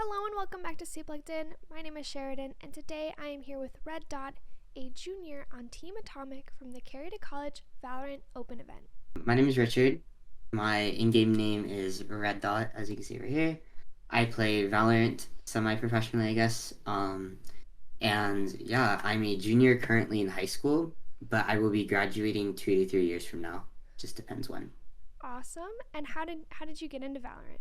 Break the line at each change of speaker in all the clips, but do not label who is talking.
Hello and welcome back to Stay Plugged In. My name is Sheridan, and today I am here with Reddot, a junior on Team Atomic from the Carry2College Valorant Open event.
My name is Richard. My in-game name is Red Dot, as you can see right here. I play Valorant semi-professionally, I guess. And yeah, I'm a junior currently in high school, but I will be graduating 2 to 3 years from now. Just depends when.
Awesome. And how did you get into Valorant?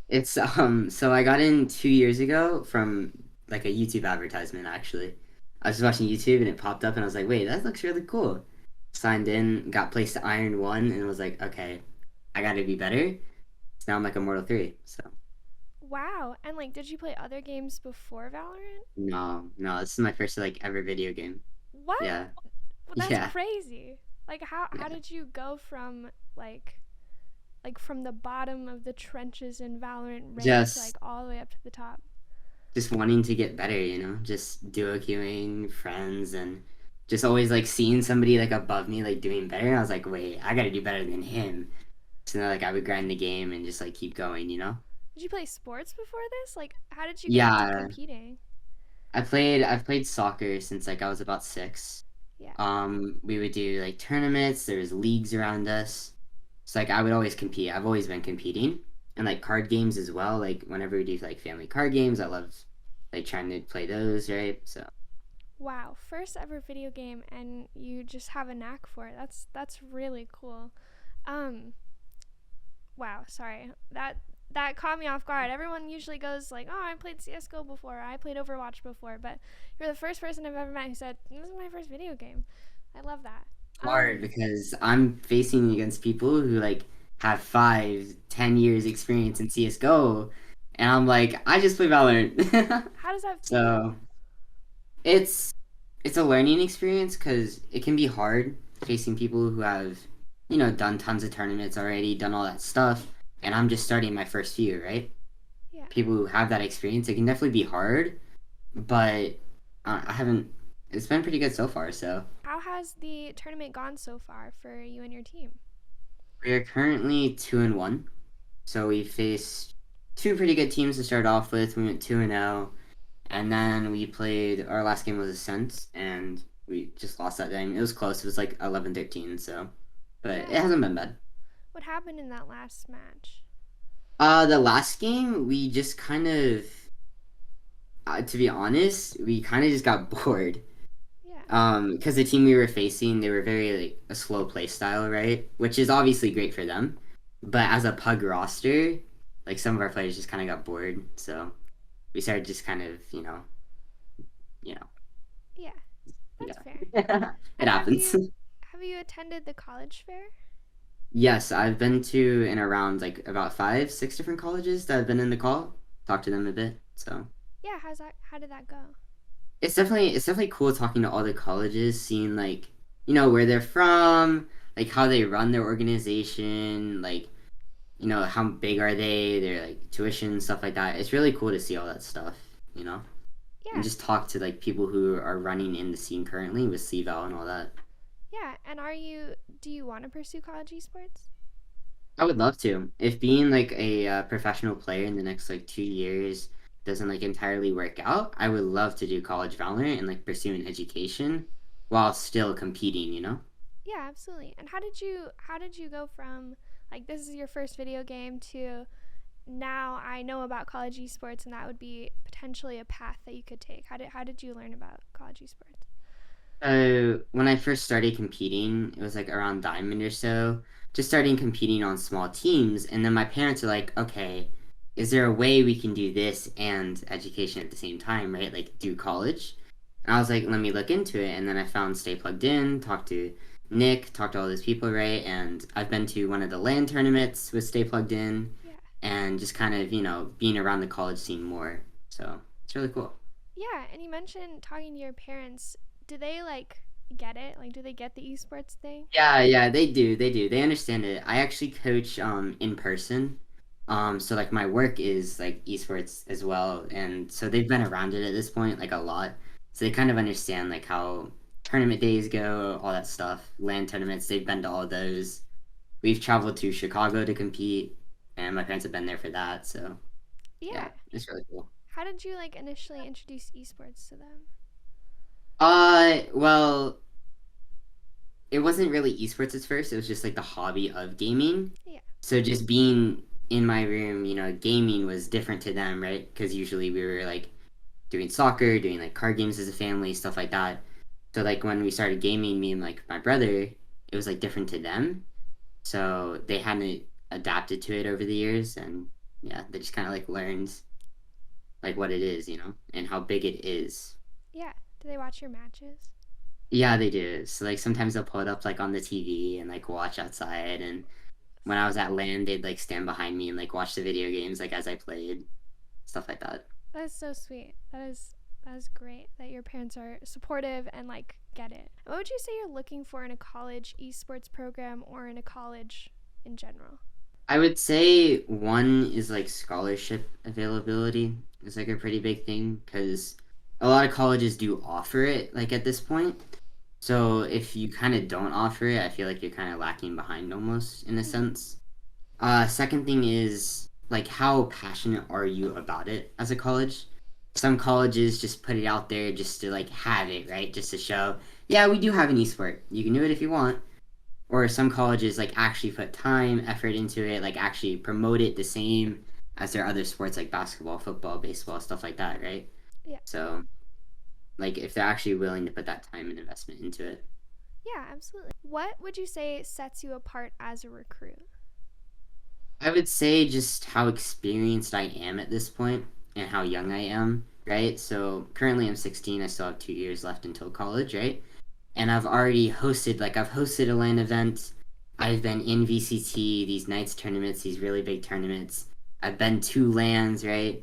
It's so I got in 2 years ago from like a YouTube advertisement actually. I was just watching YouTube and it popped up and I was like, wait, that looks really cool. Signed in, got placed to Iron 1 and was like, okay, I gotta be better. So now I'm like Immortal 3. So
Wow. And did you play other games before Valorant?
no, this is my first like ever video game.
What?
Yeah.
Well, that's
Yeah.
crazy. How
Yeah.
did you go from from the bottom of the trenches in Valorant ranked
Just
all the way up to the top?
just wanting to get better, just duo queuing, friends, and just always like seeing somebody like above me like doing better. And I was like, wait, I gotta do better than him. So then like I would grind the game and just like keep going.
Did you play sports before this? How did you get into
Yeah,
competing?
I've played soccer since like I was about 6.
Yeah.
We would do like tournaments, there was leagues around us. So like I would always compete. I've always been competing. And like card games as well. Like whenever we do like family card games, I love like trying to play those, right? So
Wow, first ever video game and you just have a knack for it. That's really cool. Um wow, sorry. That caught me off guard. Everyone usually goes "Oh, I played CS:GO before. I played Overwatch before." But you're the first person I've ever met who said, "This is my first video game." I love that.
hard
Um
because I'm facing against people who like have 5, 10 years experience in CSGO, and I'm like, I just play Valorant.
how does that feel?
So it's it's a learning experience because it can be hard facing people who have, done tons of tournaments already, done all that stuff, and I'm just starting my first few, right?
Yeah.
People who have that experience, it can definitely be hard, but I haven't. It's been pretty good so far. So
How has the tournament gone so far for you and your team?
we are currently 2-1. So we faced two pretty good teams to start off with. We went 2-0, and then we played. Our last game was Ascent, and we just lost that game. It was close. It was like 11-13. So, but it
Yeah.
hasn't been bad.
What happened in that last match?
The last game we just kind of, to be honest, we kind of just got bored.
Yeah.
Because the team we were facing, they were very like a slow play style, right? Which is obviously great for them, but as a pug roster, like some of our players just kind of got bored, so we started just kind of, you know,
Yeah. That's fair.
yeah, it
And
happens.
have you attended the college fair?
Yes, I've been to and around like about 5, 6 different colleges that have been in the call. Talked to them a bit, so.
Yeah, how did that go?
It's definitely cool talking to all the colleges, seeing like where they're from, like how they run their organization, like how big are they, their like tuition stuff like that. It's really cool to see all that stuff, and
Yeah.
just talk to like people who are running in the scene currently with CVAL and all that.
Yeah, and do you want to pursue college esports?
I would love to. If being like a professional player in the next like 2 years doesn't like entirely work out, I would love to do college Valorant and like pursue an education while still competing.
Yeah, absolutely. And how did you go from this is your first video game to now I know about college esports and that would be potentially a path that you could take? How did you learn about college esports?
When I first started competing, it was like around Diamond or so, just starting competing on small teams, and then my parents are like, okay, is there a way we can do this and education at the same time, right? Like do college? And I was like, let me look into it. And then I found Stay Plugged In, talked to Nick, talked to all those people, right? And I've been to one of the LAN tournaments with Stay Plugged In
Yeah.
and just kind of, being around the college scene more. So it's really cool.
Yeah, and you mentioned talking to your parents. Do they get it? Do they get the esports thing?
Yeah, yeah, they do. They do. They understand it. I actually coach in person. So like my work is like esports as well, and so they've been around it at this point like a lot. So they kind of understand like how tournament days go, all that stuff. LAN tournaments, they've been to all those. We've traveled to Chicago to compete, and my parents have been there for that. So
Yeah.
Yeah, it's really cool.
How did you like initially introduce esports to them?
Well, it wasn't really esports at first. It was just like the hobby of gaming.
Yeah.
So just being in my room, gaming was different to them, right? Because usually we were like doing soccer, doing like card games as a family, stuff like that. So like when we started gaming, me and like my brother, it was like different to them. So they hadn't adapted to it over the years, and yeah, they just kind of like learned like what it is, and how big it is.
Yeah. Do they watch your matches?
Yeah, they do. So like sometimes they'll pull it up like on the TV and like watch outside. And when I was at LAN, they'd like stand behind me and like watch the video games like as I played, stuff like that.
That is so sweet. That is great that your parents are supportive and like get it. What would you say you're looking for in a college esports program or in a college in general?
I would say one is like scholarship availability is like a pretty big thing because a lot of colleges do offer it like at this point. So if you kind of don't offer it, I feel like you're kind of lacking behind almost in a
Mm-hmm.
sense. Second thing is like how passionate are you about it as a college? Some colleges just put it out there just to like have it, right? Just to show, yeah, we do have an esport. You can do it if you want. Or some colleges like actually put time, effort into it, like actually promote it the same as their other sports like basketball, football, baseball, stuff like that, right?
Yeah.
So like if they're actually willing to put that time and investment into it.
Yeah, absolutely. What would you say sets you apart as a recruit?
I would say just how experienced I am at this point and how young I am, right? So currently I'm 16. I still have 2 years left until college, right? And I've hosted a LAN event. I've been in VCT, these nights tournaments, these really big tournaments. I've been to LANs, right?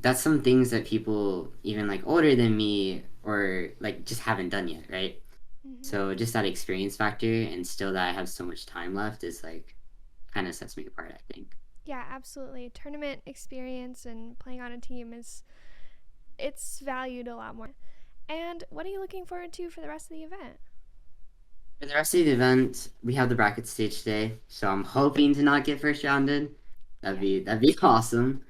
That's some things that people even like older than me or like just haven't done yet, right?
Mm-hmm.
So just that experience factor and still that I have so much time left is like kind of sets me apart, I think.
Yeah, absolutely. Tournament experience and playing on a team is it's valued a lot more. And what are you looking forward to for the rest of the event?
For the rest of the event, we have the bracket stage today, so I'm hoping to not get first rounded. That'd
Yeah.
be awesome.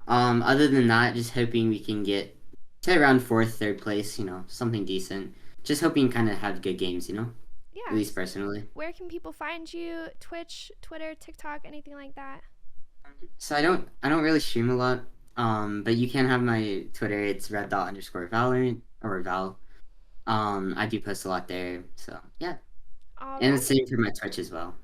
Other than that, just hoping we can get to around fourth, third place, something decent. Just hoping kind of have good games, at
Yeah.
least personally.
Where can people find you? Twitch, Twitter, TikTok, anything like that?
So I don't really stream a lot. But you can have my Twitter. It's red._Valorant or Val. I do post a lot there, so yeah.
All
And the
right.
same for my Twitch as well.